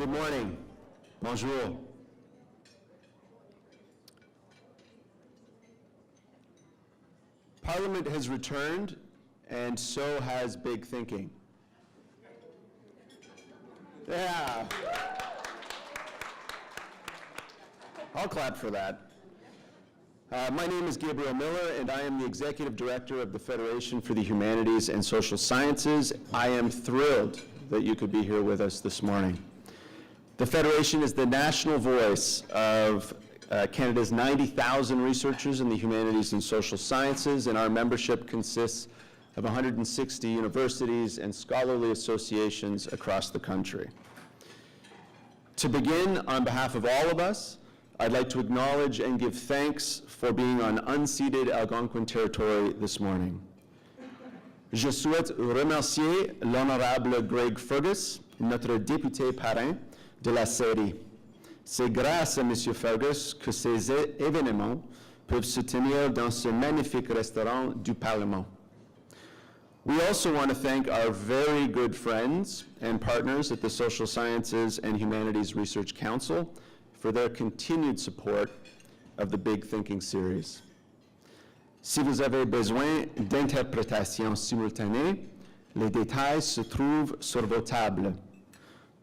Good morning. Bonjour. Parliament has returned, and so has big thinking. Yeah. I'll clap for that. My name is Gabriel Miller, and I am the Executive Director of the Federation for the Humanities and Social Sciences. I am thrilled that you could be here with us this morning. The Federation is the national voice of Canada's 90,000 researchers in the humanities and social sciences, and our membership consists of 160 universities and scholarly associations across the country. To begin, on behalf of all of us, I'd like to acknowledge and give thanks for being on unceded Algonquin territory this morning. Je souhaite remercier l'honorable Greg Fergus, notre député parrain de la série. C'est grâce à M. Fergus que ces événements peuvent se tenir dans ce magnifique restaurant du Parlement. We also want to thank our very good friends and partners at the Social Sciences and Humanities Research Council for their continued support of the Big Thinking series. Si vous avez besoin d'interprétation simultanée, les détails se trouvent sur vos tables.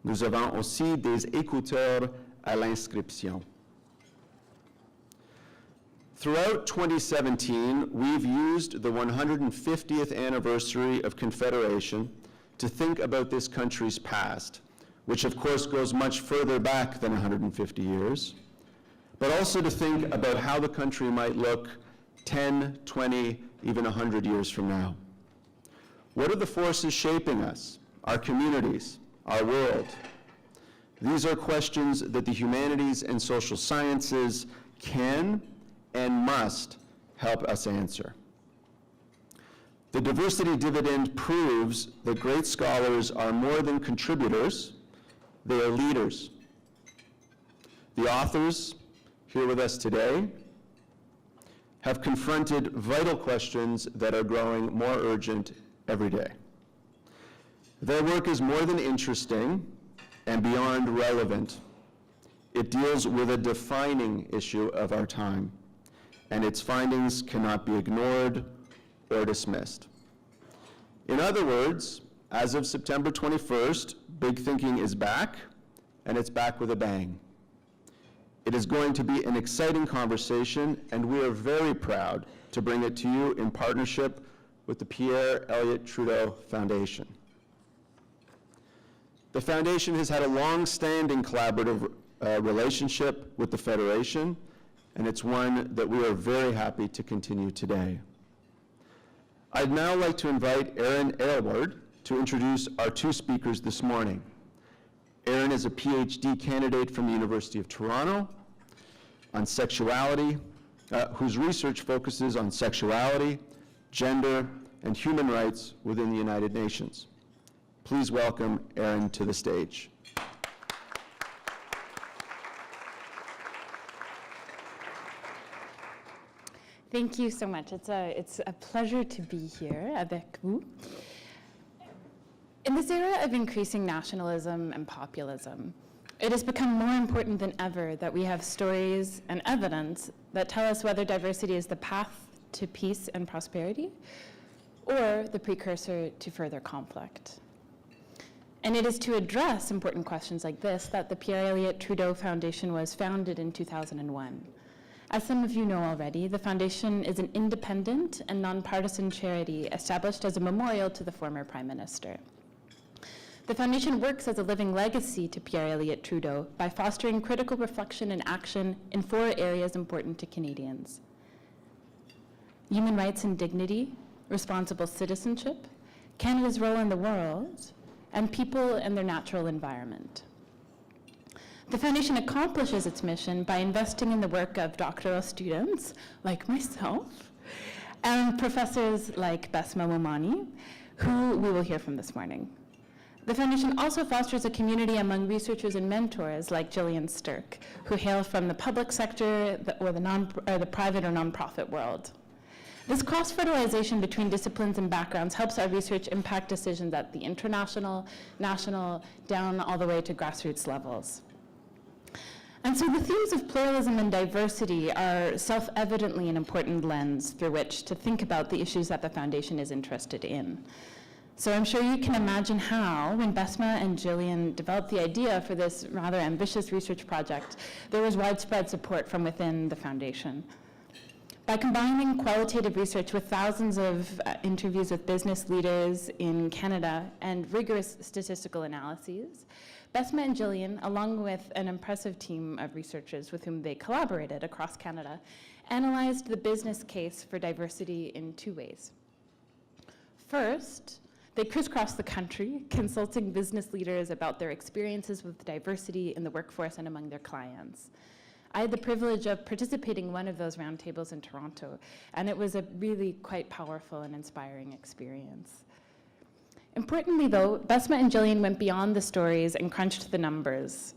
Nous avons aussi des écouteurs à l'inscription. Throughout 2017, we've used the 150th anniversary of Confederation to think about this country's past, which of course goes much further back than 150 years, but also to think about how the country might look 10, 20, even 100 years from now. What are the forces shaping us, our communities, our world? These are questions that the humanities and social sciences can and must help us answer. The diversity dividend proves that great scholars are more than contributors, they are leaders. The authors here with us today have confronted vital questions that are growing more urgent every day. Their work is more than interesting and beyond relevant. It deals with a defining issue of our time, and its findings cannot be ignored or dismissed. In other words, as of September 21st, Big Thinking is back, and it's back with a bang. It is going to be an exciting conversation, and we are very proud to bring it to you in partnership with the Pierre Elliott Trudeau Foundation. The Foundation has had a long-standing collaborative relationship with the Federation, and it's one that we are very happy to continue today. I'd now like to invite Erin Aylward to introduce our two speakers this morning. Erin is a PhD candidate from the University of Toronto on sexuality, whose research focuses on sexuality, gender, and human rights within the United Nations. Please welcome Erin to the stage. Thank you so much. It's a pleasure to be here avec vous. In this era of increasing nationalism and populism, it has become more important than ever that we have stories and evidence that tell us whether diversity is the path to peace and prosperity or the precursor to further conflict. And it is to address important questions like this that the Pierre Elliott Trudeau Foundation was founded in 2001. As some of you know already, the Foundation is an independent and nonpartisan charity established as a memorial to the former Prime Minister. The Foundation works as a living legacy to Pierre Elliott Trudeau by fostering critical reflection and action in 4 areas important to Canadians: human rights and dignity, responsible citizenship, Canada's role in the world, and people and their natural environment. The Foundation accomplishes its mission by investing in the work of doctoral students like myself and professors like Bessma Momani, who we will hear from this morning. The Foundation also fosters a community among researchers and mentors like Jillian Stirk, who hail from the public sector or the private or nonprofit world. This cross-fertilization between disciplines and backgrounds helps our research impact decisions at the international, national, down all the way to grassroots levels. And so the themes of pluralism and diversity are self-evidently an important lens through which to think about the issues that the Foundation is interested in. So I'm sure you can imagine how, when Bessma and Jillian developed the idea for this rather ambitious research project, there was widespread support from within the Foundation. By combining qualitative research with thousands of interviews with business leaders in Canada and rigorous statistical analyses, Bessma and Jillian, along with an impressive team of researchers with whom they collaborated across Canada, analyzed the business case for diversity in two ways. First, they crisscrossed the country, consulting business leaders about their experiences with diversity in the workforce and among their clients. I had the privilege of participating in one of those roundtables in Toronto, and it was a really quite powerful and inspiring experience. Importantly, though, Bessma and Jillian went beyond the stories and crunched the numbers.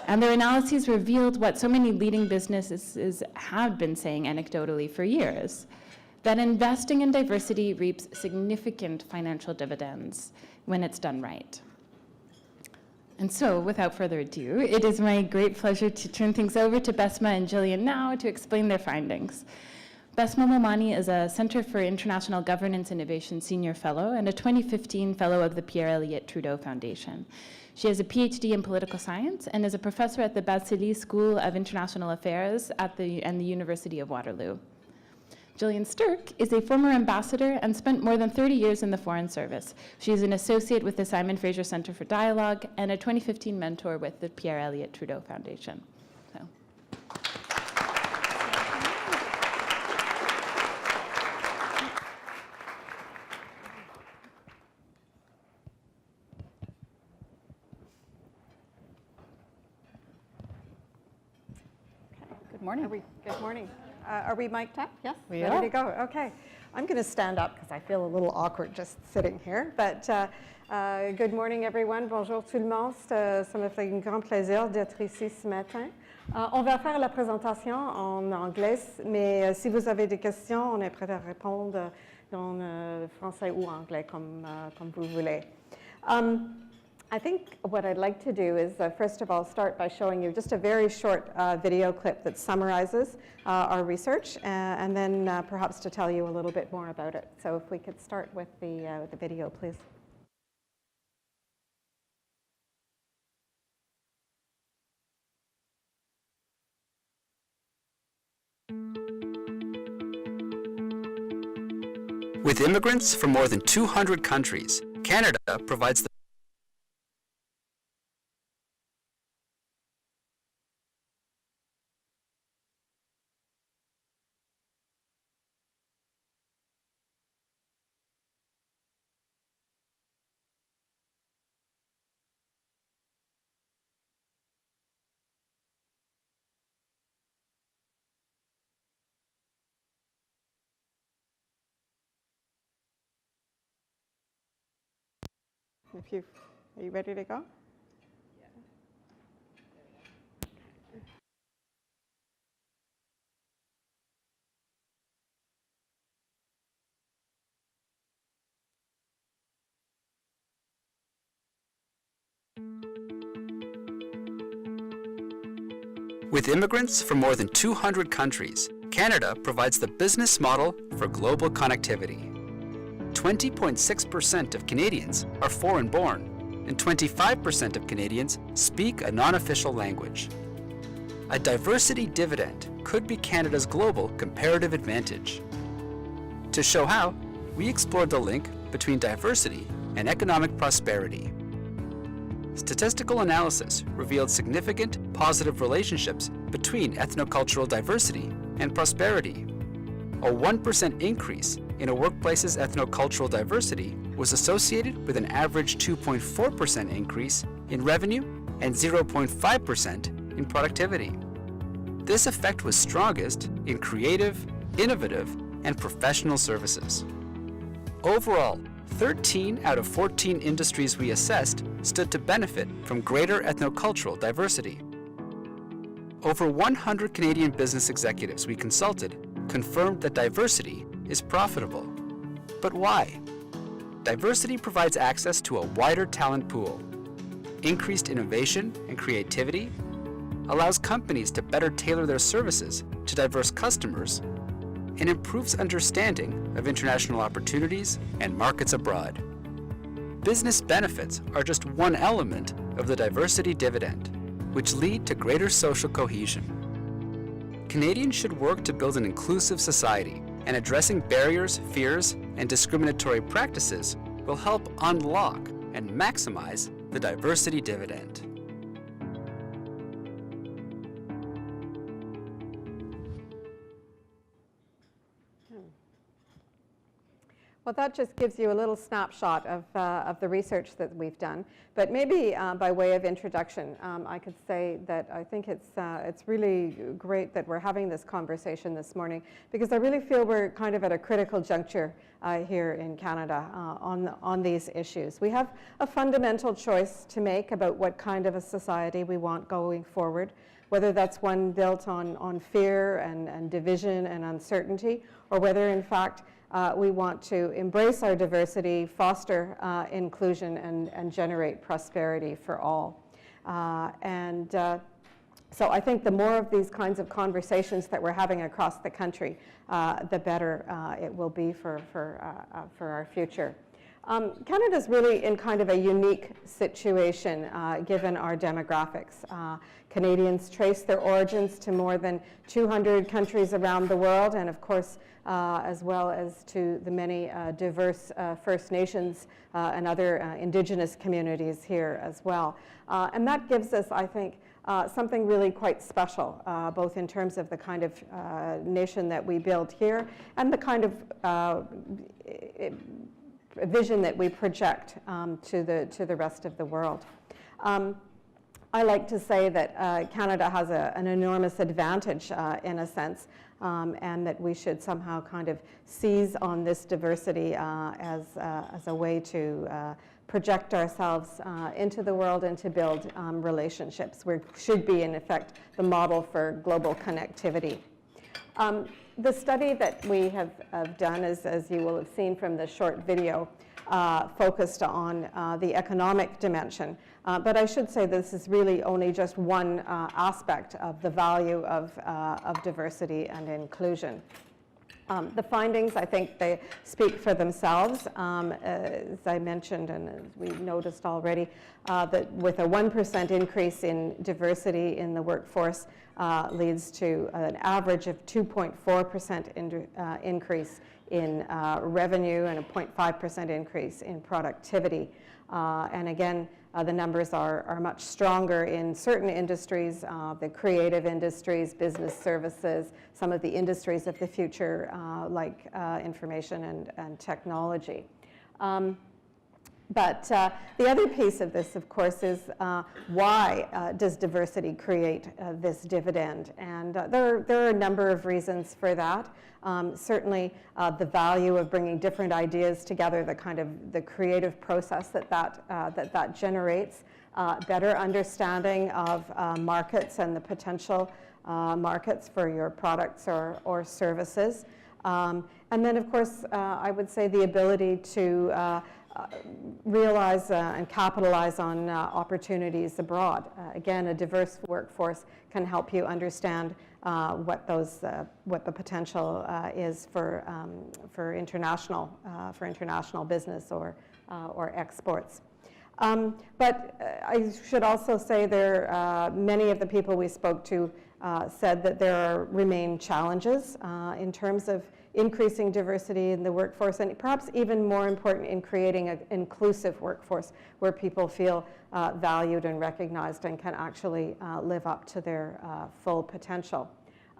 And their analyses revealed what so many leading businesses have been saying anecdotally for years, that investing in diversity reaps significant financial dividends when it's done right. And so, without further ado, it is my great pleasure to turn things over to Bessma and Jillian now to explain their findings. Bessma Momani is a Center for International Governance Innovation Senior Fellow and a 2015 Fellow of the Pierre Elliott Trudeau Foundation. She has a PhD in political science and is a professor at the Waterloo School of International Affairs and the University of Waterloo. Jillian Stirk is a former ambassador and spent more than 30 years in the Foreign Service. She is an associate with the Simon Fraser Center for Dialogue and a 2015 mentor with the Pierre Elliott Trudeau Foundation. So. Good morning. Good morning. Are we mic'd up? Yes? We Ready are. to go? Okay. I'm going to stand up because I feel a little awkward just sitting here. But good morning, everyone. Bonjour tout le monde. Ça me fait un grand plaisir d'être ici ce matin. On va faire la présentation en anglais, mais si vous avez des questions, on est prêt à répondre dans français ou anglais, comme vous voulez. I think what I'd like to do is, first of all, start by showing you just a very short video clip that summarizes our research, and then perhaps to tell you a little bit more about it. So if we could start with the video, please. With immigrants from more than 200 countries, Canada provides the Are you ready to go? With immigrants from more than 200 countries, Canada provides the business model for global connectivity. 20.6% of Canadians are foreign-born, and 25% of Canadians speak a non-official language. A diversity dividend could be Canada's global comparative advantage. To show how, we explored the link between diversity and economic prosperity. Statistical analysis revealed significant positive relationships between ethnocultural diversity and prosperity. A 1% increase in a workplace's ethnocultural diversity was associated with an average 2.4% increase in revenue and 0.5% in productivity. This effect was strongest in creative, innovative, and professional services. Overall, 13 out of 14 industries we assessed stood to benefit from greater ethnocultural diversity. Over 100 Canadian business executives we consulted confirmed that diversity is profitable. But why? Diversity provides access to a wider talent pool, increased innovation and creativity, allows companies to better tailor their services to diverse customers, and improves understanding of international opportunities and markets abroad. Business benefits are just one element of the diversity dividend, which lead to greater social cohesion. Canadians should work to build an inclusive society, and addressing barriers, fears, and discriminatory practices will help unlock and maximize the diversity dividend. Well, that just gives you a little snapshot of the research that we've done. But maybe by way of introduction, I could say that I think it's really great that we're having this conversation this morning, because I really feel we're kind of at a critical juncture here in Canada on these issues. We have a fundamental choice to make about what kind of a society we want going forward, whether that's one built on fear and division and uncertainty, or whether in fact we want to embrace our diversity, foster inclusion, and generate prosperity for all. So I think the more of these kinds of conversations that we're having across the country, the better it will be for our future. Canada's really in kind of a unique situation given our demographics. Canadians trace their origins to more than 200 countries around the world, and of course as well as to the many diverse First Nations and other Indigenous communities here as well. And that gives us, I think, something really quite special, both in terms of the kind of nation that we build here and the kind of vision that we project to the rest of the world. I like to say that Canada has an enormous advantage in a sense, and that we should somehow kind of seize on this diversity as a way to project ourselves into the world and to build relationships. We should be, in effect, the model for global connectivity. The study that we have done, as you will have seen from the short video, focused on the economic dimension. But I should say this is really only just one aspect of the value of diversity and inclusion. The findings, I think they speak for themselves. As I mentioned, and as we noticed already, that with a 1% increase in diversity in the workforce leads to an average of 2.4% increase in revenue and a 0.5% increase in productivity. And again, the numbers are much stronger in certain industries, the creative industries, business services, some of the industries of the future like information and technology. But the other piece of this, of course, is why does diversity create this dividend? And there are a number of reasons for that. Certainly the value of bringing different ideas together, the kind of the creative process that generates, better understanding of markets and the potential markets for your products or services. And then, of course, I would say the ability to realize and capitalize on opportunities abroad. Again, a diverse workforce can help you understand what the potential is for international business or exports. But I should also say many of the people we spoke to said that there remain challenges in terms of increasing diversity in the workforce, and perhaps even more important, in creating an inclusive workforce where people feel valued and recognized and can actually live up to their full potential.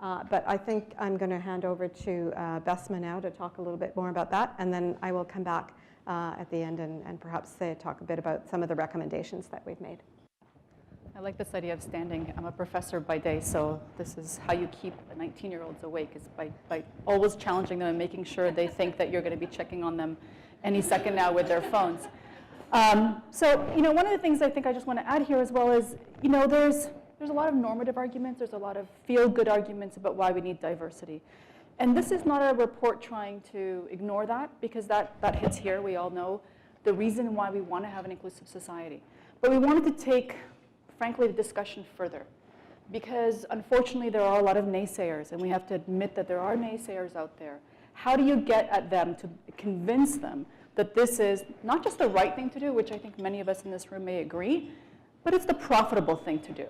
But I think I'm going to hand over to Bessma now to talk a little bit more about that, and then I will come back at the end and perhaps talk a bit about some of the recommendations that we've made. I like this idea of standing. I'm a professor by day, so this is how you keep the 19-year-olds awake, is by always challenging them and making sure they think that you're going to be checking on them any second now with their phones. So, one of the things I think I just want to add here as well is, there's a lot of normative arguments, there's a lot of feel-good arguments about why we need diversity. And this is not a report trying to ignore that, because that hits here. We all know the reason why we want to have an inclusive society. But we wanted to take, frankly, the discussion further, because unfortunately there are a lot of naysayers, and we have to admit that there are naysayers out there. How do you get at them to convince them that this is not just the right thing to do, which I think many of us in this room may agree, but it's the profitable thing to do?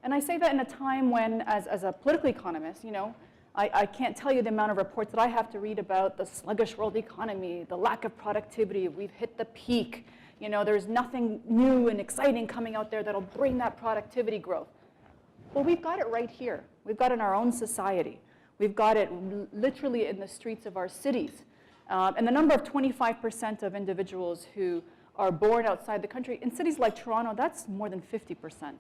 And I say that in a time when, as a political economist, you know, I can't tell you the amount of reports that I have to read about the sluggish world economy, the lack of productivity, we've hit the peak, you know, there's nothing new and exciting coming out there that'll bring that productivity growth. Well, we've got it right here. We've got it in our own society. We've got it literally in the streets of our cities. And the number of 25% of individuals who are born outside the country, in cities like Toronto, that's more than 50%.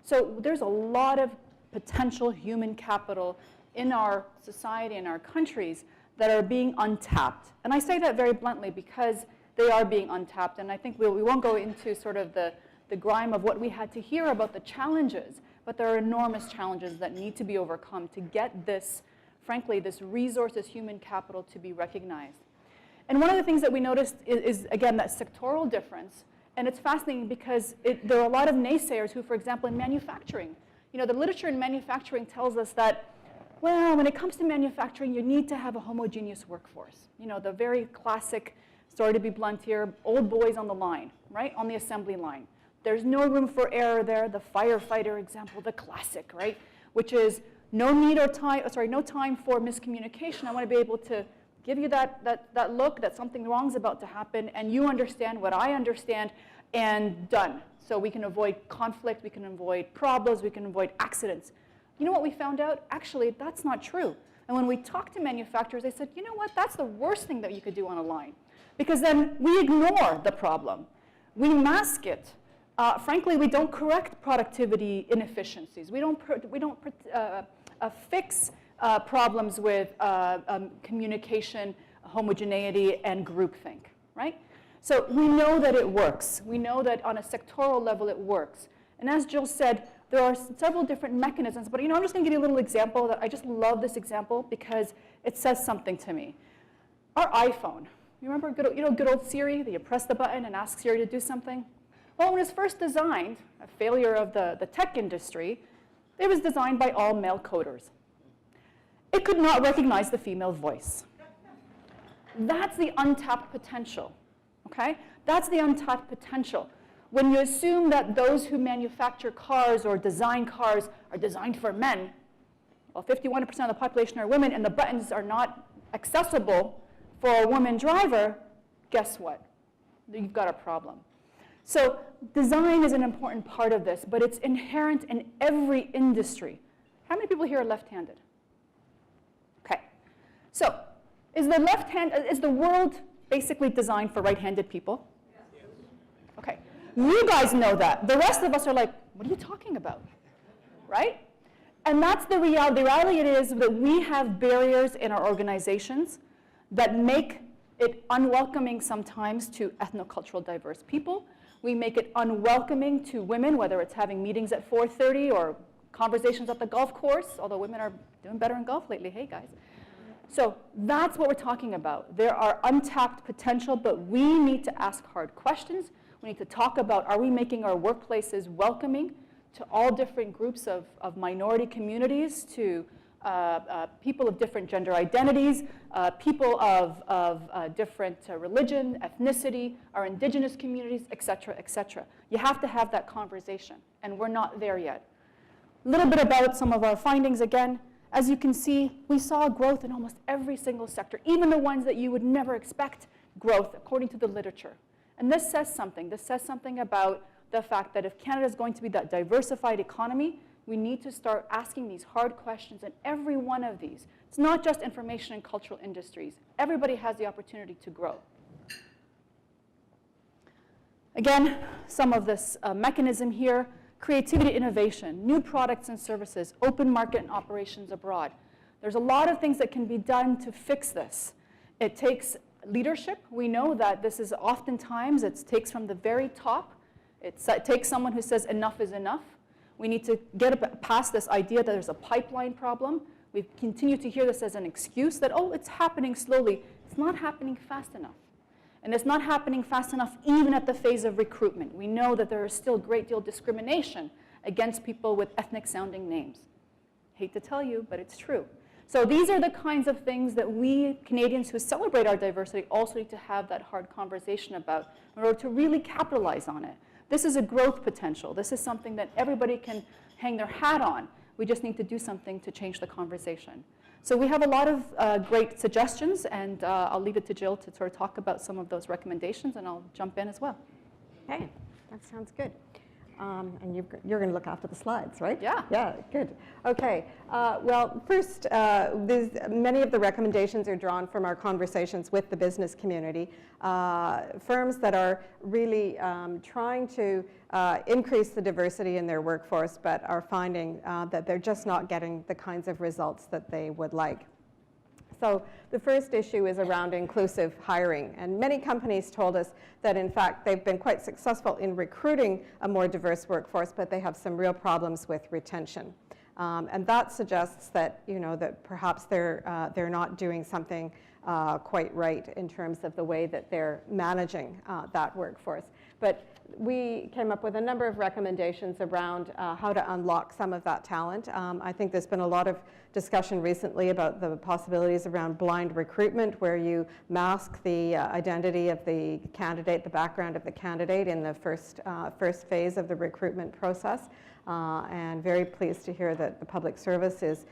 So there's a lot of potential human capital in our society, in our countries, that are being untapped. And I say that very bluntly because they are being untapped. And I think we won't go into sort of the grime of what we had to hear about the challenges, but there are enormous challenges that need to be overcome to get this, frankly, this resource, this human capital to be recognized. And one of the things that we noticed is again, that sectoral difference. And it's fascinating because there are a lot of naysayers who, for example, in manufacturing, you know, the literature in manufacturing tells us that, well, when it comes to manufacturing, you need to have a homogeneous workforce. You know, the very classic, sorry to be blunt here, old boys on the line, right, on the assembly line. There's no room for error there. The firefighter example, the classic, right, which is no need or time, no time for miscommunication. I want to be able to give you that look that something wrong is about to happen, and you understand what I understand, and done. So we can avoid conflict, we can avoid problems, we can avoid accidents. You know what we found out? Actually, that's not true. And when we talked to manufacturers, they said, you know what, that's the worst thing that you could do on a line. Because then we ignore the problem. We mask it. Frankly, we don't correct productivity inefficiencies. We don't fix problems with communication, homogeneity, and groupthink, right? So we know that it works. We know that on a sectoral level it works. And as Jill said, there are several different mechanisms, but you know, I'm just going to give you a little example that I just love this example because it says something to me. Our iPhone, you remember good old Siri, that you press the button and ask Siri to do something? Well, when it was first designed, a failure of the tech industry, it was designed by all male coders. It could not recognize the female voice. That's the untapped potential, okay? That's the untapped potential. When you assume that those who manufacture cars or design cars are designed for men, well, 51% of the population are women, and the buttons are not accessible for a woman driver, guess what? You've got a problem. So design is an important part of this, but it's inherent in every industry. How many people here are left-handed? Okay. So is the world basically designed for right-handed people? Yes. Okay. You guys know that. The rest of us are like, what are you talking about? Right? And that's the reality. The reality is that we have barriers in our organizations that make it unwelcoming sometimes to ethnocultural diverse people. We make it unwelcoming to women, whether it's having meetings at 4:30 or conversations at the golf course, although women are doing better in golf lately, hey guys. So that's what we're talking about. There are untapped potential, but we need to ask hard questions. We need to talk about, are we making our workplaces welcoming to all different groups of minority communities, to people of different gender identities, people of different religion, ethnicity, our indigenous communities, et cetera, et cetera. You have to have that conversation, and we're not there yet. A little bit about some of our findings again. As you can see, we saw growth in almost every single sector, even the ones that you would never expect growth, according to the literature. And this says something. This says something about the fact that if Canada is going to be that diversified economy, we need to start asking these hard questions in every one of these. It's not just information and cultural industries. Everybody has the opportunity to grow. Again, some of this mechanism here: creativity, innovation, new products and services, open market and operations abroad. There's a lot of things that can be done to fix this. It takes leadership. We know that this is oftentimes, it takes from the very top. It takes someone who says enough is enough. We need to get past this idea that there's a pipeline problem. We continue to hear this as an excuse that, oh, it's happening slowly. It's not happening fast enough. And it's not happening fast enough even at the phase of recruitment. We know that there is still a great deal of discrimination against people with ethnic-sounding names. Hate to tell you, but it's true. So these are the kinds of things that we Canadians who celebrate our diversity also need to have that hard conversation about in order to really capitalize on it. This is a growth potential. This is something that everybody can hang their hat on. We just need to do something to change the conversation. So we have a lot of great suggestions, and I'll leave it to Jill to sort of talk about some of those recommendations, and I'll jump in as well. Okay, that sounds good. And you're going to look after the slides, right? Yeah. Yeah, good. Okay. Well, first, many of the recommendations are drawn from our conversations with the business community. Firms that are really trying to increase the diversity in their workforce, but are finding that they're just not getting the kinds of results that they would like. So the first issue is around inclusive hiring. And many companies told us that, in fact, they've been quite successful in recruiting a more diverse workforce, but they have some real problems with retention. And that suggests that, that perhaps they're not doing something quite right in terms of the way that they're managing that workforce. But we came up with a number of recommendations around how to unlock some of that talent. I think there's been a lot of discussion recently about the possibilities around blind recruitment, where you mask the identity of the candidate, the background of the candidate in the first phase of the recruitment process. And very pleased to hear that the public service is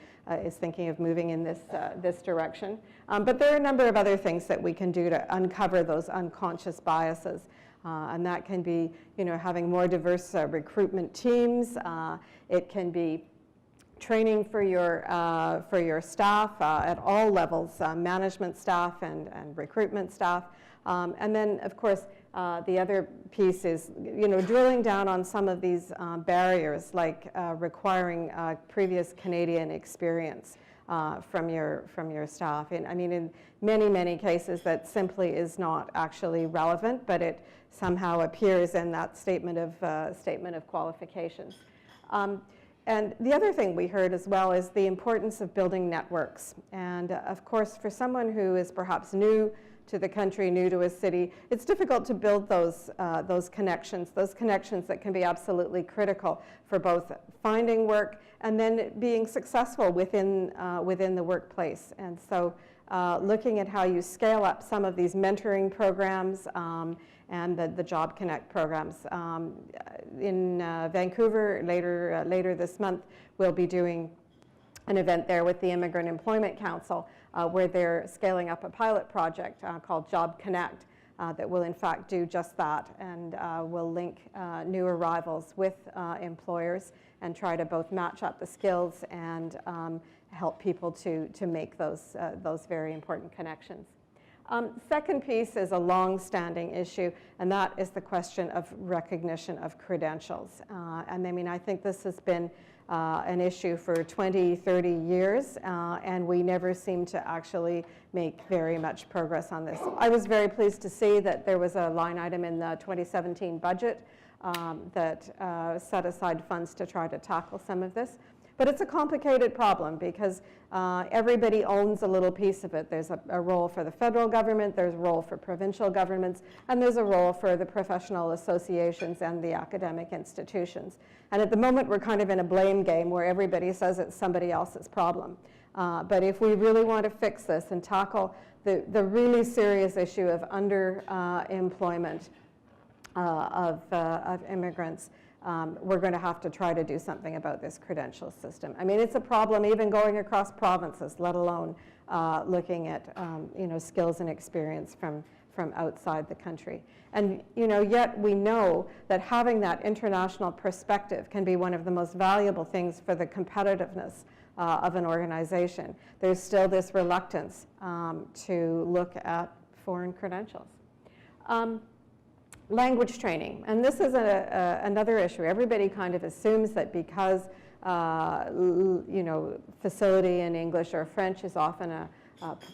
thinking of moving in this direction. But there are a number of other things that we can do to uncover those unconscious biases. And that can be, having more diverse recruitment teams. It can be training for your staff at all levels, management staff and recruitment staff. And then, of course, the other piece is, drilling down on some of these barriers, like requiring previous Canadian experience from your staff. And I mean, in many, many cases, that simply is not actually relevant, but it somehow appears in that statement of qualifications. And the other thing we heard as well is the importance of building networks. And of course, for someone who is perhaps new to the country, new to a city, it's difficult to build those connections that can be absolutely critical for both finding work and then being successful within the workplace. And so looking at how you scale up some of these mentoring programs and the Job Connect programs. In Vancouver later this month, we'll be doing an event there with the Immigrant Employment Council where they're scaling up a pilot project called Job Connect that will in fact do just that, and will link new arrivals with employers and try to both match up the skills and help people to make those very important connections. Second piece is a long-standing issue, and that is the question of recognition of credentials. And I mean, I think this has been an issue for 20, 30 years, and we never seem to actually make very much progress on this. I was very pleased to see that there was a line item in the 2017 budget that set aside funds to try to tackle some of this. But it's a complicated problem because everybody owns a little piece of it. There's a role for the federal government, there's a role for provincial governments, and there's a role for the professional associations and the academic institutions. And at the moment, we're kind of in a blame game where everybody says it's somebody else's problem. But if we really want to fix this and tackle the really serious issue of underemployment of immigrants, we're going to have to try to do something about this credential system. I mean, it's a problem even going across provinces, let alone looking at skills and experience from outside the country. And yet we know that having that international perspective can be one of the most valuable things for the competitiveness of an organization. There's still this reluctance to look at foreign credentials. Language training, and this is another issue. Everybody kind of assumes that because facility in English or French is often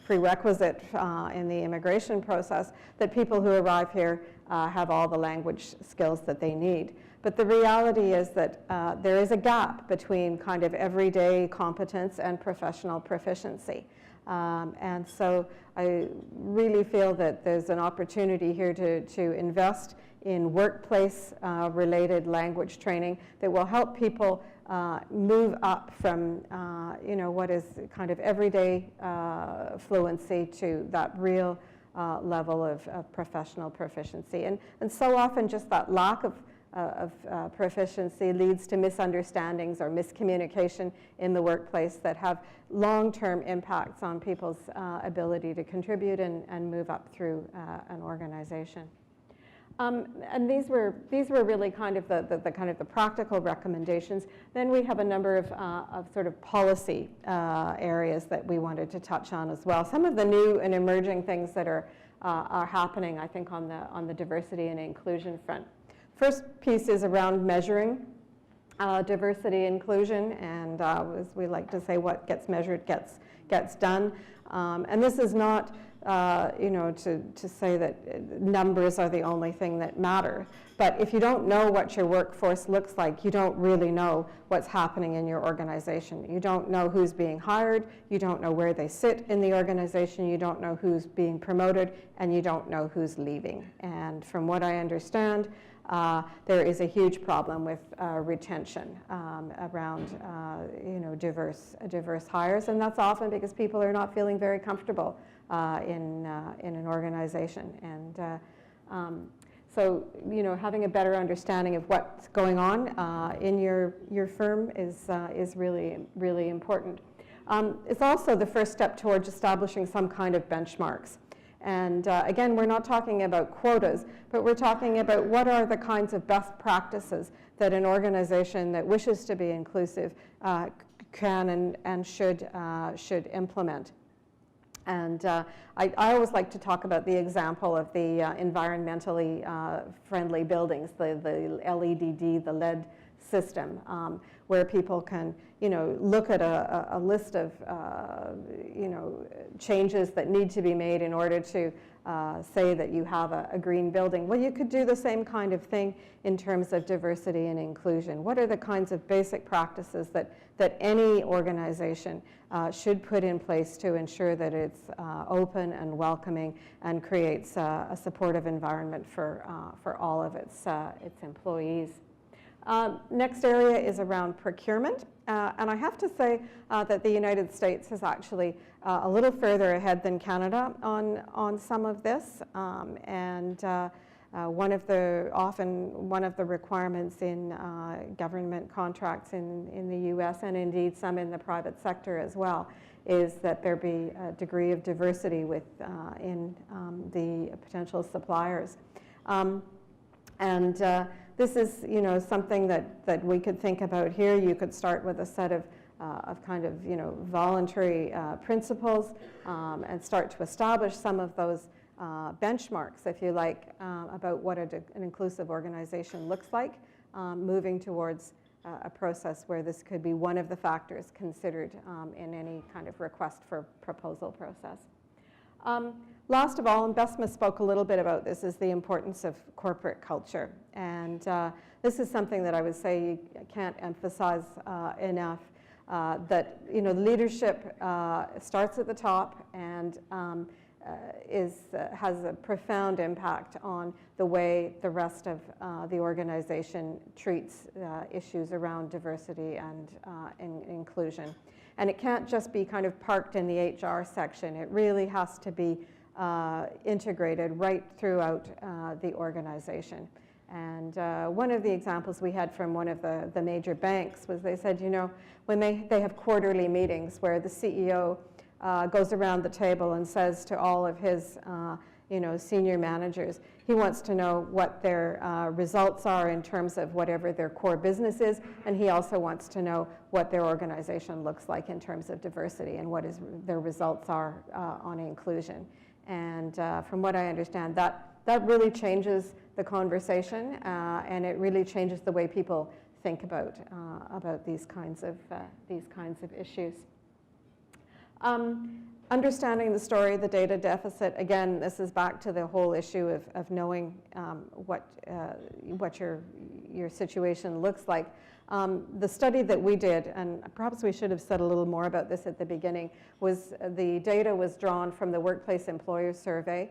prerequisite in the immigration process, that people who arrive here have all the language skills that they need. But the reality is that there is a gap between kind of everyday competence and professional proficiency. And so I really feel that there's an opportunity here to invest in workplace-related language training that will help people move up from, what is kind of everyday fluency to that real level of professional proficiency. And so often just that lack of proficiency leads to misunderstandings or miscommunication in the workplace that have long-term impacts on people's ability to contribute and move up through an organization. And these were really kind of the practical recommendations. Then we have a number of sort of policy areas that we wanted to touch on as well. Some of the new and emerging things that are happening, I think, on the diversity and inclusion front. First piece is around measuring diversity inclusion, and as we like to say, what gets measured gets done. And this is not to say that numbers are the only thing that matter. But if you don't know what your workforce looks like, you don't really know what's happening in your organization. You don't know who's being hired, you don't know where they sit in the organization, you don't know who's being promoted, and you don't know who's leaving. And from what I understand, there is a huge problem with retention around diverse hires, and that's often because people are not feeling very comfortable in an organization. And so having a better understanding of what's going on in your firm is really important. It's also the first step towards establishing some kind of benchmarks. And again, we're not talking about quotas, but we're talking about what are the kinds of best practices that an organization that wishes to be inclusive can and should implement. And I always like to talk about the example of the environmentally friendly buildings, the LEDD, the LED system, where people can look at a list of changes that need to be made in order to say that you have a green building. Well, you could do the same kind of thing in terms of diversity and inclusion. What are the kinds of basic practices that any organization should put in place to ensure that it's open and welcoming and creates a supportive environment for all of its employees? Next area is around procurement. And I have to say that the United States is actually a little further ahead than Canada on some of this. One of the requirements in government contracts in the U.S. and indeed some in the private sector as well is that there be a degree of diversity in the potential suppliers. This is, something that we could think about here. You could start with a set of kind of, voluntary principles and start to establish some of those benchmarks, if you like, about what an inclusive organization looks like, moving towards a process where this could be one of the factors considered in any kind of request for proposal process. Last of all, and Bessma spoke a little bit about this, is the importance of corporate culture. And this is something that I would say you can't emphasize enough, that leadership starts at the top and has a profound impact on the way the rest of the organization treats issues around diversity and inclusion. And it can't just be kind of parked in the HR section. It really has to be integrated right throughout the organization. And one of the examples we had from one of the major banks was they said, when they have quarterly meetings where the CEO goes around the table and says to all of his senior managers, he wants to know what their results are in terms of whatever their core business is, and he also wants to know what their organization looks like in terms of diversity and what their results are on inclusion. And from what I understand, that really changes the conversation, and it really changes the way people think about these kinds of issues. Understanding the story, the data deficit, again, this is back to the whole issue of knowing what your situation looks like. The study that we did, and perhaps we should have said a little more about this at the beginning, was the data was drawn from the Workplace Employer Survey,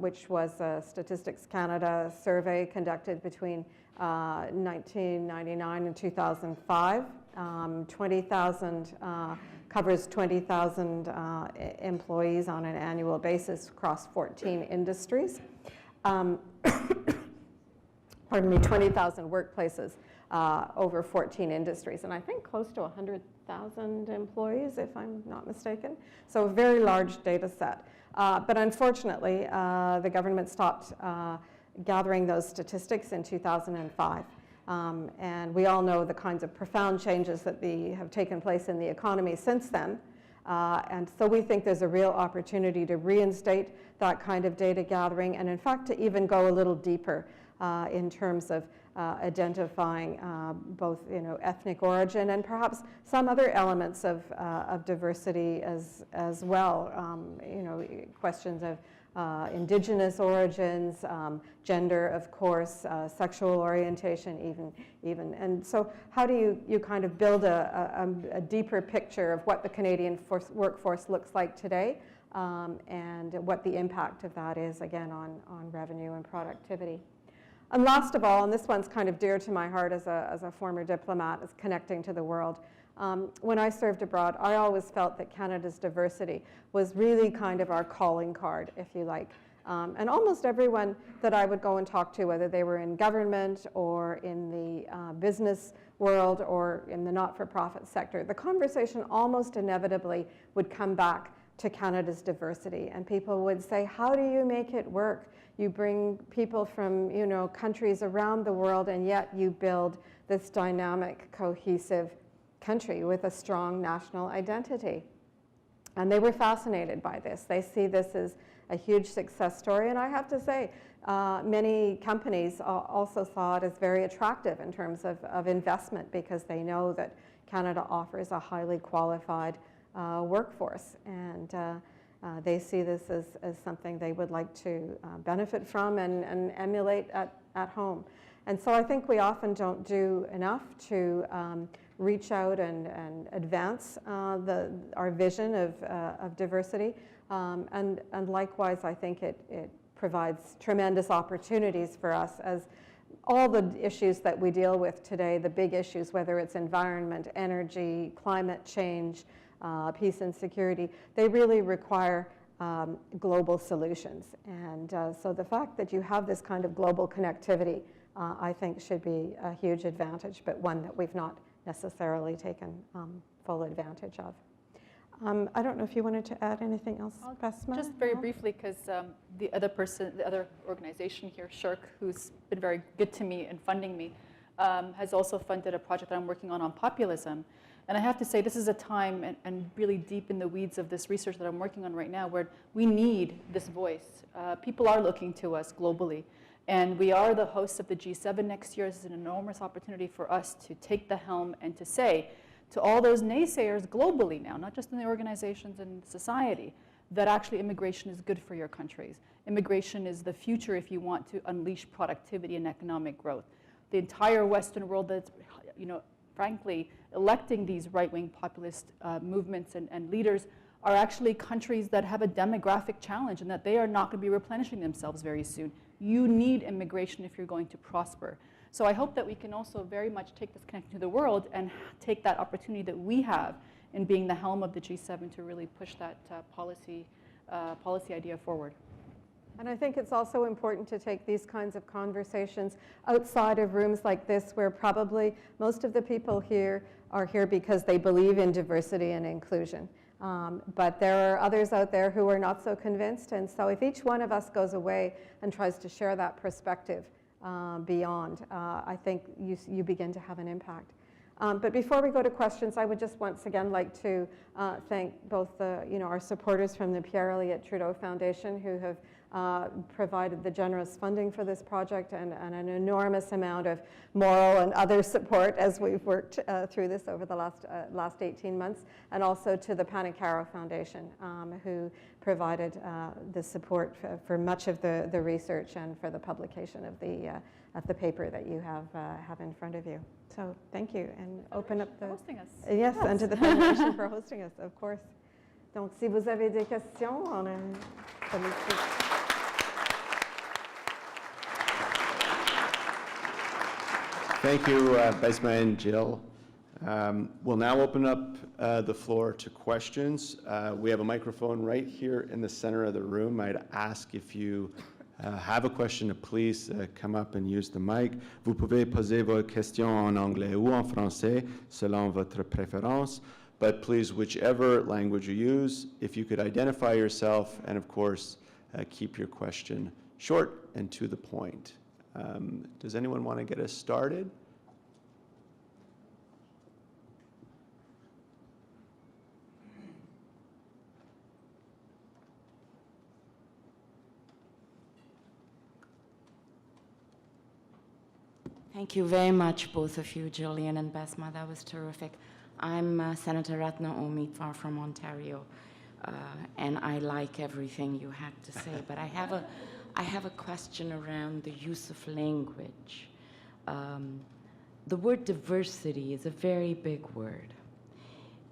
which was a Statistics Canada survey conducted between 1999 and 2005. 20,000 covers 20,000 employees on an annual basis across 14 industries. Pardon me, 20,000 workplaces over 14 industries, and I think close to 100,000 employees, if I'm not mistaken. So a very large data set. But unfortunately, the government stopped gathering those statistics in 2005. And we all know the kinds of profound changes that have taken place in the economy since then. And so we think there's a real opportunity to reinstate that kind of data gathering, and in fact to even go a little deeper in terms of identifying both ethnic origin and perhaps some other elements of diversity as well. Questions of indigenous origins, gender, of course, sexual orientation even. And so how do you kind of build a deeper picture of what the Canadian workforce looks like today and what the impact of that is, again, on revenue and productivity? And last of all, and this one's kind of dear to my heart as a former diplomat, is connecting to the world. When I served abroad, I always felt that Canada's diversity was really kind of our calling card, if you like. And almost everyone that I would go and talk to, whether they were in government or in the business world or in the not-for-profit sector, the conversation almost inevitably would come back to Canada's diversity. And people would say, how do you make it work? You bring people from countries around the world, and yet you build this dynamic, cohesive country with a strong national identity. And they were fascinated by this. They see this as a huge success story. And I have to say, many companies also saw it as very attractive in terms of investment, because they know that Canada offers a highly qualified workforce. And they see this as something they would like to benefit from and emulate at home. And so I think we often don't do enough to reach out and advance our vision of diversity. And likewise, I think it provides tremendous opportunities for us, as all the issues that we deal with today, the big issues, whether it's environment, energy, climate change, peace and security, they really require global solutions. And so the fact that you have this kind of global connectivity, I think should be a huge advantage, but one that we've not necessarily taken full advantage of. I don't know if you wanted to add anything else, Bessma? Just very briefly, because the other organization here, Stirk, who's been very good to me in funding me, has also funded a project that I'm working on populism. And I have to say, this is a time, and really deep in the weeds of this research that I'm working on right now, where we need this voice. People are looking to us globally. And we are the hosts of the G7 next year. This is an enormous opportunity for us to take the helm and to say to all those naysayers globally now, not just in the organizations and society, that actually immigration is good for your countries. Immigration is the future if you want to unleash productivity and economic growth. The entire Western world that's, frankly, electing these right-wing populist movements and leaders are actually countries that have a demographic challenge, and that they are not going to be replenishing themselves very soon. You need immigration if you're going to prosper. So I hope that we can also very much take this connection to the world and take that opportunity that we have in being the helm of the G7 to really push that policy idea forward. And I think it's also important to take these kinds of conversations outside of rooms like this, where probably most of the people here are here because they believe in diversity and inclusion. But there are others out there who are not so convinced. And so if each one of us goes away and tries to share that perspective beyond, I think you begin to have an impact. But before we go to questions, I would just once again like to thank both our supporters from the Pierre Elliott Trudeau Foundation, who have provided the generous funding for this project and an enormous amount of moral and other support as we've worked through this over the last 18 months, and also to the Panicaro Foundation, who provided the support for much of the research and for the publication of the paper that you have in front of you. So thank you, and open up the... For hosting us. Yes, and to the Foundation for hosting us, of course. Donc, si vous avez des questions, on a... Thank you, Bessma and Jill. We'll now open up the floor to questions. We have a microphone right here in the center of the room. I'd ask if you have a question to please come up and use the mic. Vous pouvez poser vos questions en anglais ou en français, selon votre préférence. But please, whichever language you use, if you could identify yourself and, of course, keep your question short and to the point. Does anyone want to get us started? Thank you very much, both of you, Jillian and Bessma. That was terrific. I'm Senator Ratna Omitwar from Ontario, and I like everything you had to say, but I have a question around the use of language. The word diversity is a very big word,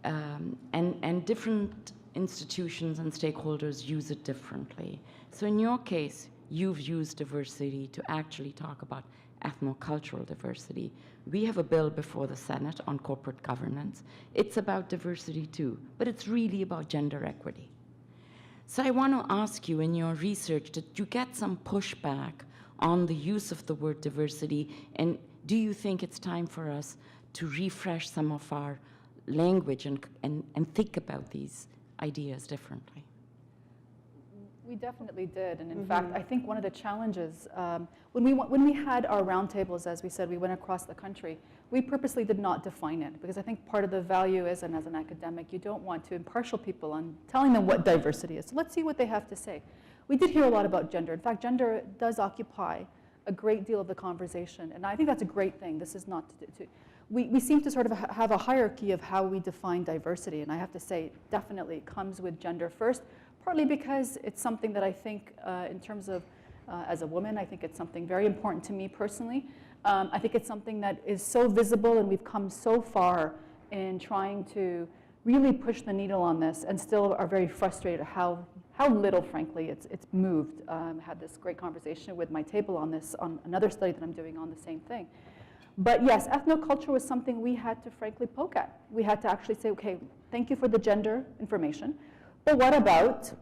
and different institutions and stakeholders use it differently. So in your case, you've used diversity to actually talk about ethnocultural diversity. We have a bill before the Senate on corporate governance. It's about diversity too, but it's really about gender equity. So I want to ask you, in your research, did you get some pushback on the use of the word diversity, and do you think it's time for us to refresh some of our language and think about these ideas differently? We definitely did, and in fact, I think one of the challenges, when we had our roundtables, as we said, we went across the country, we purposely did not define it, because I think part of the value is, and as an academic, you don't want to impartial people on telling them what diversity is. So let's see what they have to say. We did hear a lot about gender. In fact, gender does occupy a great deal of the conversation, and I think that's a great thing. This is not we seem to sort of have a hierarchy of how we define diversity, and I have to say, it definitely comes with gender first. Partly because it's something that I think, in terms of, as a woman, I think it's something very important to me personally. I think it's something that is so visible, and we've come so far in trying to really push the needle on this, and still are very frustrated at how little, frankly, it's moved. I had this great conversation with my table on this, on another study that I'm doing on the same thing. But yes, ethnoculture was something we had to frankly poke at. We had to actually say, okay, thank you for the gender information, but what about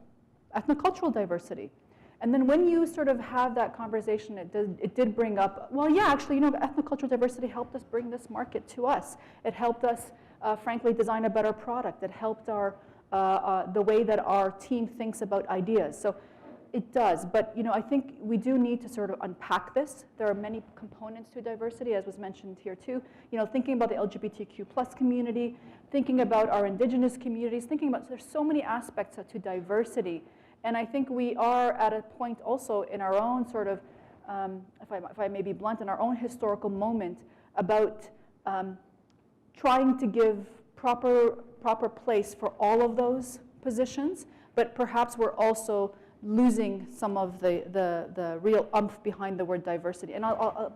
ethnocultural diversity? And then when you sort of have that conversation, it did bring up, well, yeah, actually, you know, ethnocultural diversity helped us bring this market to us. It helped us, frankly, design a better product. It helped our, the way that our team thinks about ideas. So it does, but you know, I think we do need to sort of unpack this. There are many components to diversity, as was mentioned here too. You know, thinking about the LGBTQ+ community, thinking about our indigenous communities, thinking about, so there's so many aspects to diversity. And I think we are at a point also in our own sort of, if I may be blunt, in our own historical moment about trying to give proper place for all of those positions, but perhaps we're also losing some of the real oomph behind the word diversity. And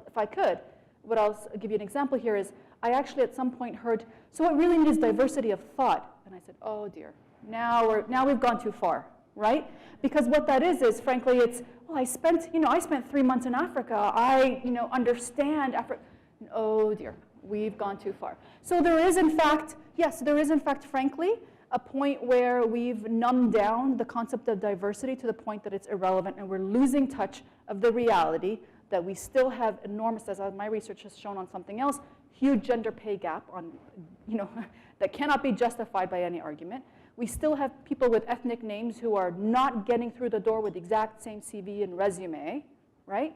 if I could, what I'll give you an example here is, I actually at some point heard, so what we really need is diversity of thought. And I said, oh dear, now we've gone too far, right? Because what that is frankly, it's, well, I spent 3 months in Africa. I, understand Africa. Oh dear, we've gone too far. So there is in fact, yes, there is in fact, frankly, a point where we've numbed down the concept of diversity to the point that it's irrelevant, and we're losing touch of the reality that we still have enormous, as my research has shown on something else, huge gender pay gap on, that cannot be justified by any argument. We still have people with ethnic names who are not getting through the door with the exact same CV and resume, right?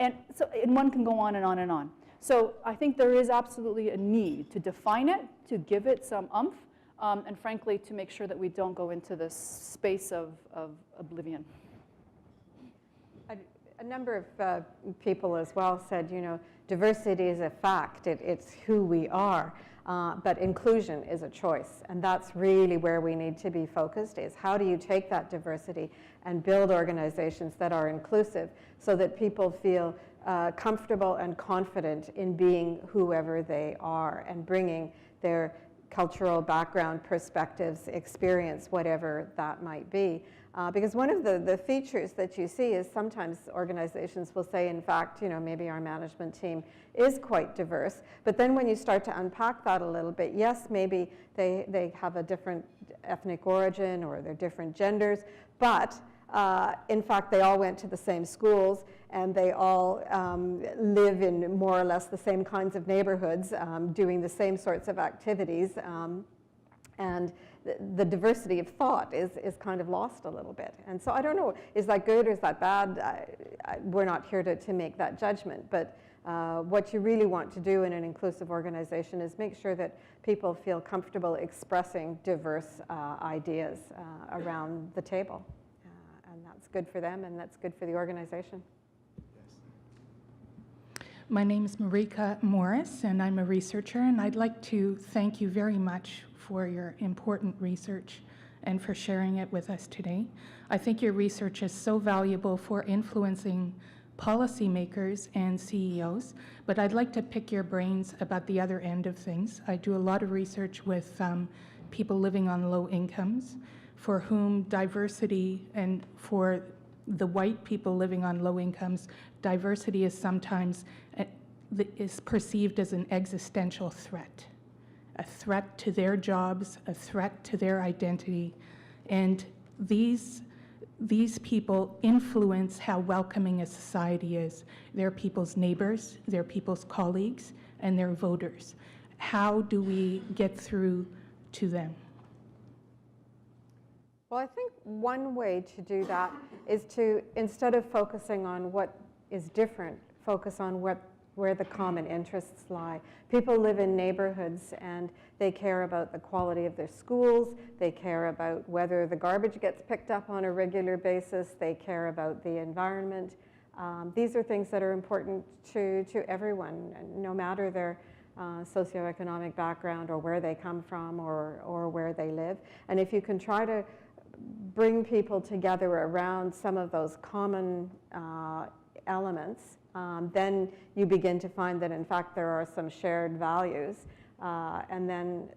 And so, and one can go on and on and on. So I think there is absolutely a need to define it, to give it some oomph, and frankly, to make sure that we don't go into this space of oblivion. A number of people as well said, you know, diversity is a fact, it's who we are, but inclusion is a choice. And that's really where we need to be focused, is how do you take that diversity and build organizations that are inclusive so that people feel comfortable and confident in being whoever they are and bringing their cultural background, perspectives, experience, whatever that might be. Because one of the features that you see is sometimes organizations will say, in fact, you know, maybe our management team is quite diverse, but then when you start to unpack that a little bit, yes, maybe they have a different ethnic origin or they're different genders, but in fact, they all went to the same schools and they all live in more or less the same kinds of neighborhoods, doing the same sorts of activities. And the diversity of thought is kind of lost a little bit. And so I don't know, is that good or is that bad? We're not here to make that judgment, but what you really want to do in an inclusive organization is make sure that people feel comfortable expressing diverse ideas around the table. And that's good for them and that's good for the organization. My name is Marika Morris, and I'm a researcher, and I'd like to thank you very much for your important research and for sharing it with us today. I think your research is so valuable for influencing policymakers and CEOs, but I'd like to pick your brains about the other end of things. I do a lot of research with people living on low incomes, for whom diversity, and for the white people living on low incomes, diversity is sometimes is perceived as an existential threat, a threat to their jobs, a threat to their identity, and these people influence how welcoming a society is. They're people's neighbors, they're people's colleagues, and they're voters. How do we get through to them? Well, I think one way to do that is to, instead of focusing on what is different, focus on where the common interests lie. People live in neighborhoods and they care about the quality of their schools, they care about whether the garbage gets picked up on a regular basis, they care about the environment. These are things that are important to everyone, no matter their socioeconomic background or where they come from or where they live. And if you can try to bring people together around some of those common elements, then you begin to find that in fact there are some shared values, and then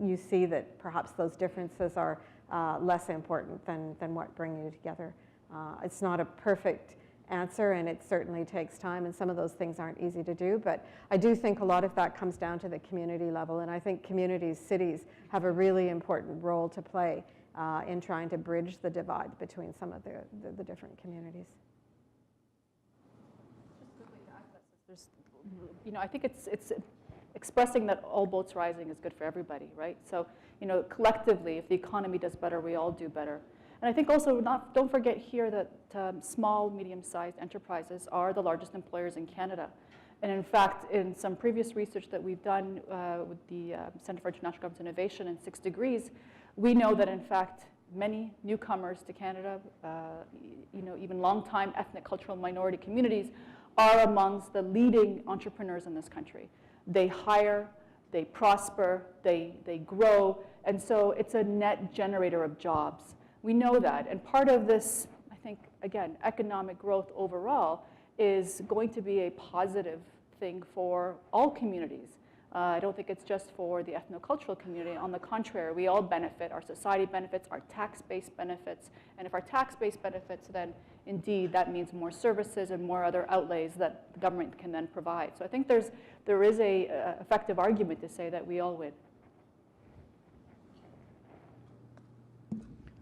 you see that perhaps those differences are less important than what bring you together. It's not a perfect answer, and it certainly takes time, and some of those things aren't easy to do, but I do think a lot of that comes down to the community level, and I think communities, cities have a really important role to play in trying to bridge the divide between some of the different communities. You know, I think it's expressing that all boats rising is good for everybody, right? So, you know, collectively, if the economy does better, we all do better. And I think also don't forget here that small, medium-sized enterprises are the largest employers in Canada. And in fact, in some previous research that we've done with the Centre for International Government Innovation and 6 Degrees, we know that in fact many newcomers to Canada, you know, even long-time ethnic, cultural minority communities are amongst the leading entrepreneurs in this country. They hire, they prosper, they grow, and so it's a net generator of jobs. We know that, and part of this, I think, again, economic growth overall is going to be a positive thing for all communities. I don't think it's just for the ethnocultural community. On the contrary, we all benefit. Our society benefits, our tax base benefits. And if our tax base benefits, then indeed that means more services and more other outlays that the government can then provide. So I think there is a effective argument to say that we all win.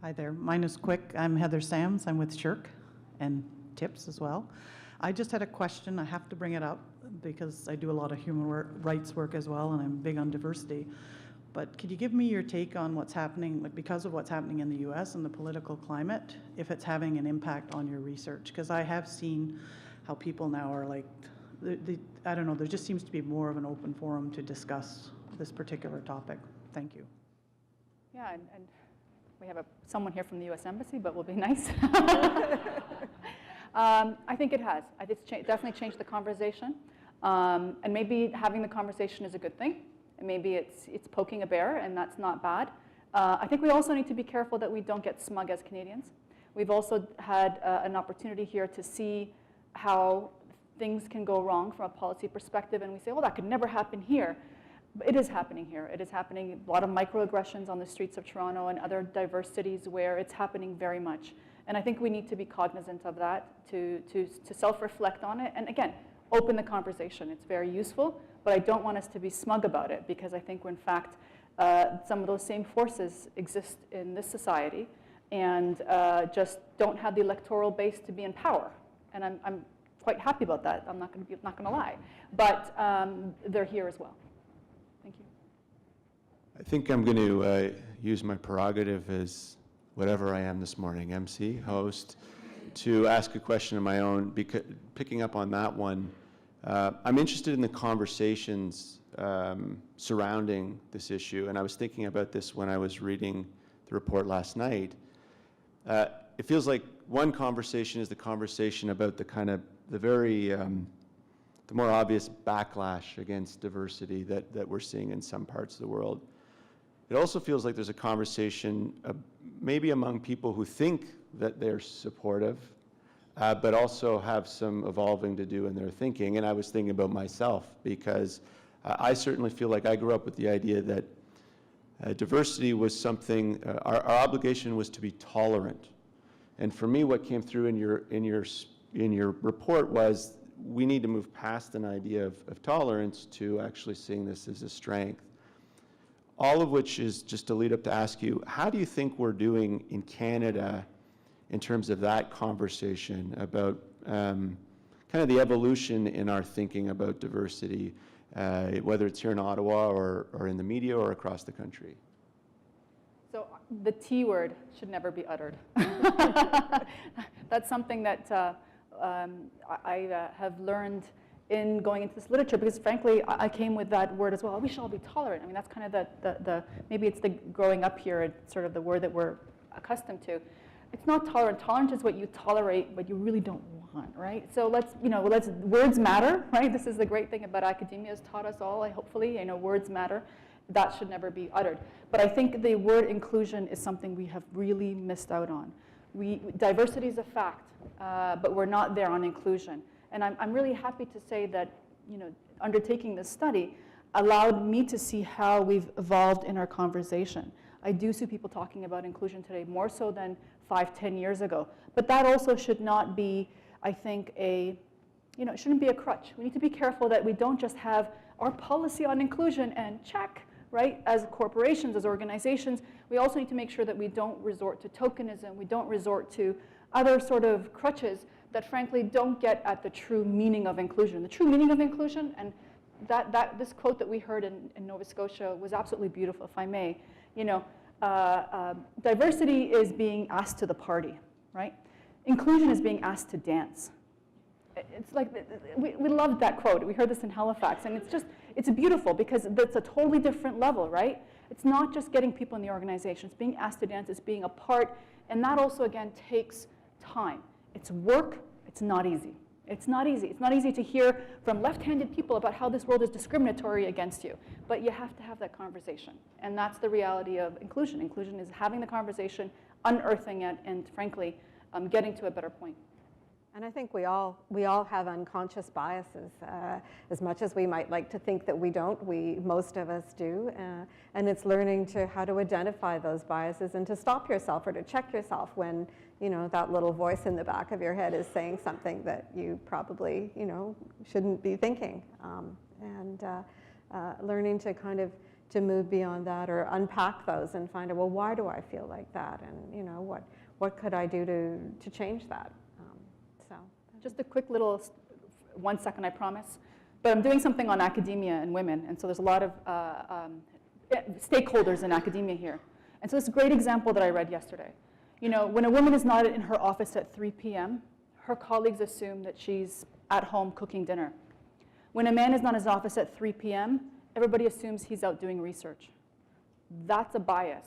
Hi there, mine is quick. I'm Heather Sams. I'm with Stirk and TIPS as well. I just had a question. I have to bring it up because I do a lot of human rights work as well, and I'm big on diversity. But could you give me your take on what's happening, like because of what's happening in the US and the political climate, if it's having an impact on your research? Because I have seen how people now are like, I don't know, there just seems to be more of an open forum to discuss this particular topic. Thank you. Yeah, and we have someone here from the US Embassy, but we'll be nice. I think it has. It's definitely changed the conversation. And maybe having the conversation is a good thing. And maybe it's poking a bear, and that's not bad. I think we also need to be careful that we don't get smug as Canadians. We've also had an opportunity here to see how things can go wrong from a policy perspective, and we say, well, that could never happen here. But it is happening here. It is happening, a lot of microaggressions on the streets of Toronto and other diverse cities where it's happening very much. And I think we need to be cognizant of that, to self-reflect on it, and again, open the conversation. It's very useful, but I don't want us to be smug about it, because I think, in fact, some of those same forces exist in this society and just don't have the electoral base to be in power. And I'm quite happy about that. I'm not going to lie. But they're here as well. Thank you. I think I'm going to use my prerogative as whatever I am this morning, MC, host, to ask a question of my own. Because, picking up on that one, I'm interested in the conversations surrounding this issue, and I was thinking about this when I was reading the report last night. It feels like one conversation is the conversation about the kind of the more obvious backlash against diversity that we're seeing in some parts of the world. It also feels like there's a conversation maybe among people who think that they're supportive, but also have some evolving to do in their thinking. And I was thinking about myself, because I certainly feel like I grew up with the idea that diversity was something, our obligation was to be tolerant. And for me, what came through in your report was we need to move past an idea of tolerance to actually seeing this as a strength. All of which is just to lead up to ask you, how do you think we're doing in Canada in terms of that conversation about kind of the evolution in our thinking about diversity, whether it's here in Ottawa or in the media or across the country? So the T word should never be uttered. That's something that I have learned in going into this literature, because frankly, I came with that word as well. We should all be tolerant. I mean, that's kind of the maybe it's the growing up here, it's sort of the word that we're accustomed to. It's not tolerant. Tolerant is what you tolerate, but you really don't want, right? So words matter, right? This is the great thing about academia, has taught us all, hopefully, words matter. That should never be uttered. But I think the word inclusion is something we have really missed out on. Diversity is a fact, but we're not there on inclusion. And I'm really happy to say that, undertaking this study allowed me to see how we've evolved in our conversation. I do see people talking about inclusion today more so than 5-10 years ago. But that also should not be, I think, it shouldn't be a crutch. We need to be careful that we don't just have our policy on inclusion and check, right? As corporations, as organizations, we also need to make sure that we don't resort to tokenism, we don't resort to other sort of crutches that frankly don't get at the true meaning of inclusion. The true meaning of inclusion, and this quote that we heard in Nova Scotia was absolutely beautiful, if I may. Diversity is being asked to the party, right? Inclusion is being asked to dance. It's like, we loved that quote. We heard this in Halifax, and it's beautiful because it's a totally different level, right? It's not just getting people in the organization. It's being asked to dance, it's being a part, and that also, again, takes time. It's work, it's not easy. It's not easy. It's not easy to hear from left-handed people about how this world is discriminatory against you, but you have to have that conversation, and that's the reality of inclusion. Inclusion is having the conversation, unearthing it, and frankly, getting to a better point. And I think we all have unconscious biases. As much as we might like to think that we don't, most of us do. And it's learning how to identify those biases and to stop yourself or to check yourself when that little voice in the back of your head is saying something that you probably shouldn't be thinking. And learning to kind of to move beyond that or unpack those and find out, well, why do I feel like that? And what could I do to change that? Just a quick little 1 second, I promise. But I'm doing something on academia and women, and so there's a lot of stakeholders in academia here. And so this is a great example that I read yesterday. When a woman is not in her office at 3 p.m., her colleagues assume that she's at home cooking dinner. When a man is not in his office at 3 p.m., everybody assumes he's out doing research. That's a bias,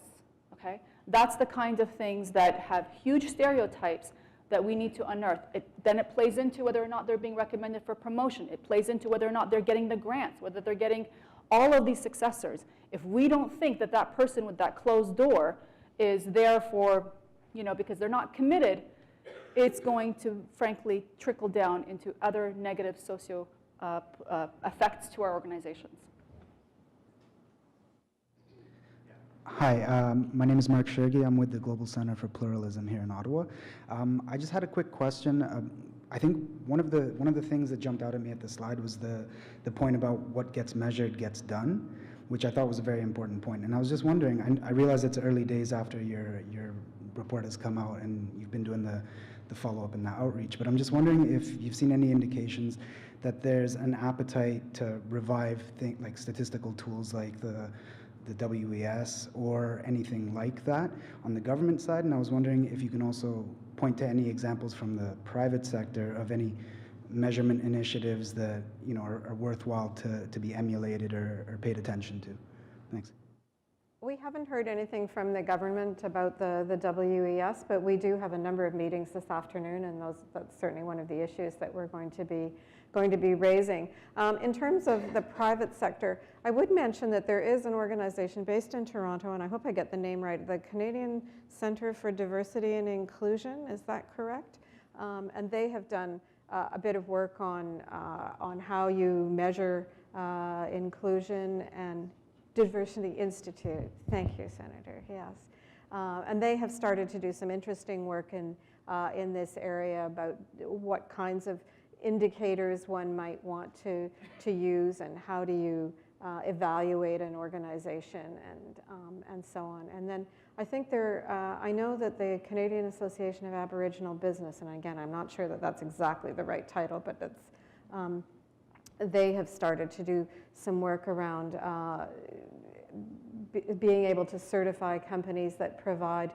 okay? That's the kind of things that have huge stereotypes that we need to unearth. Then it plays into whether or not they're being recommended for promotion. It plays into whether or not they're getting the grants, whether they're getting all of these successors. If we don't think that that person with that closed door is there for, because they're not committed, it's going to, frankly, trickle down into other negative socio effects to our organizations. Hi, my name is Mark Shergi. I'm with the Global Center for Pluralism here in Ottawa. I just had a quick question. I think one of the things that jumped out at me at the slide was the point about what gets measured gets done, which I thought was a very important point. And I was just wondering, I realize it's early days after your report has come out and you've been doing the follow-up and the outreach, but I'm just wondering if you've seen any indications that there's an appetite to revive like statistical tools like the WES or anything like that on the government side. And I was wondering if you can also point to any examples from the private sector of any measurement initiatives that are worthwhile to be emulated or paid attention to. Thanks. We haven't heard anything from the government about the WES, but we do have a number of meetings this afternoon, and that's certainly one of the issues that we're going to be raising. In terms of the private sector, I would mention that there is an organization based in Toronto, and I hope I get the name right, the Canadian Centre for Diversity and Inclusion, is that correct? And they have done a bit of work on how you measure inclusion, and Diversity Institute. Thank you, Senator. Yes. And they have started to do some interesting work in this area about what kinds of indicators one might want to use, and how do you evaluate an organization, and so on. And then I think I know that the Canadian Association of Aboriginal Business, and again, I'm not sure that that's exactly the right title, but that's they have started to do some work around being able to certify companies that provide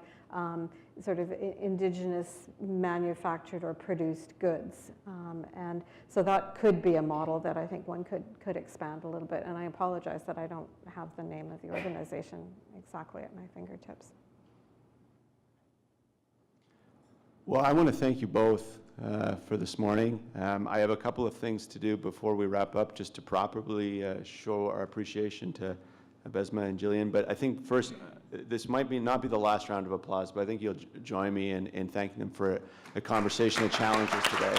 sort of indigenous manufactured or produced goods. And so that could be a model that I think one could expand a little bit. And I apologize that I don't have the name of the organization exactly at my fingertips. Well, I want to thank you both for this morning. I have a couple of things to do before we wrap up, just to properly show our appreciation to Bessma and Jillian. But I think first, this might not be the last round of applause, but I think you'll join me in thanking them for a conversation that challenges today.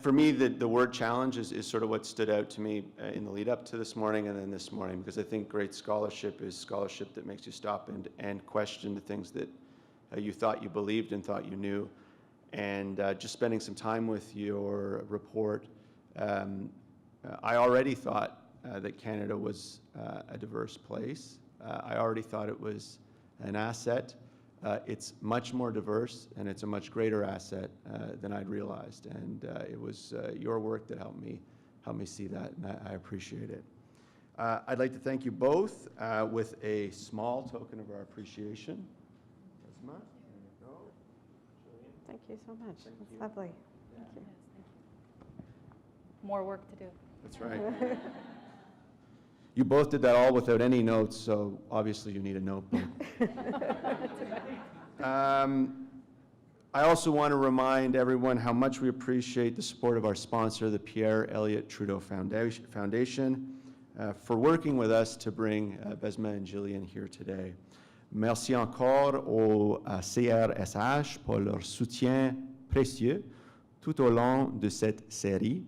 For me, the word challenge is sort of what stood out to me in the lead up to this morning and then this morning, because I think great scholarship is scholarship that makes you stop and question the things that you thought you believed and thought you knew. And just spending some time with your report, I already thought that Canada was a diverse place. I already thought it was an asset. It's much more diverse, and it's a much greater asset than I'd realized. And it was your work that helped me see that, and I appreciate it. I'd like to thank you both with a small token of our appreciation. Bessma, there you go. Jillian. Thank you so much. That's lovely. Thank you. More work to do. That's right. You both did that all without any notes, so obviously you need a notebook. I also want to remind everyone how much we appreciate the support of our sponsor, the Pierre Elliott Trudeau Foundation, for working with us to bring Bessma and Jillian here today. Merci encore au CRSH pour leur soutien précieux tout au long de cette série.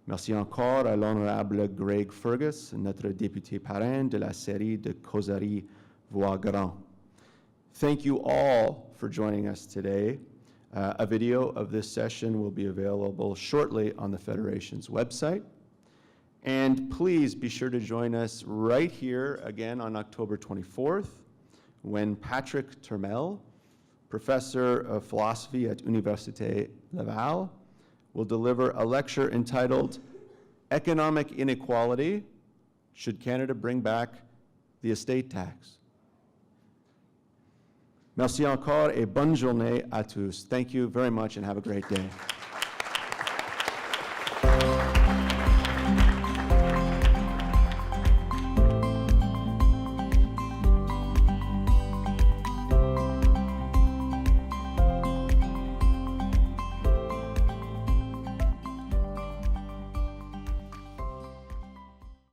Merci encore à l'honorable Greg Fergus, notre député parrain de la série de causeries Voix Grand. Thank you all for joining us today. A video of this session will be available shortly on the Federation's website. And please be sure to join us right here again on October 24th, when Patrick Turmel, professor of philosophy at Université Laval, will deliver a lecture entitled Economic Inequality, Should Canada Bring Back the Estate Tax? Merci encore et bonne journée à tous. Thank you very much and have a great day.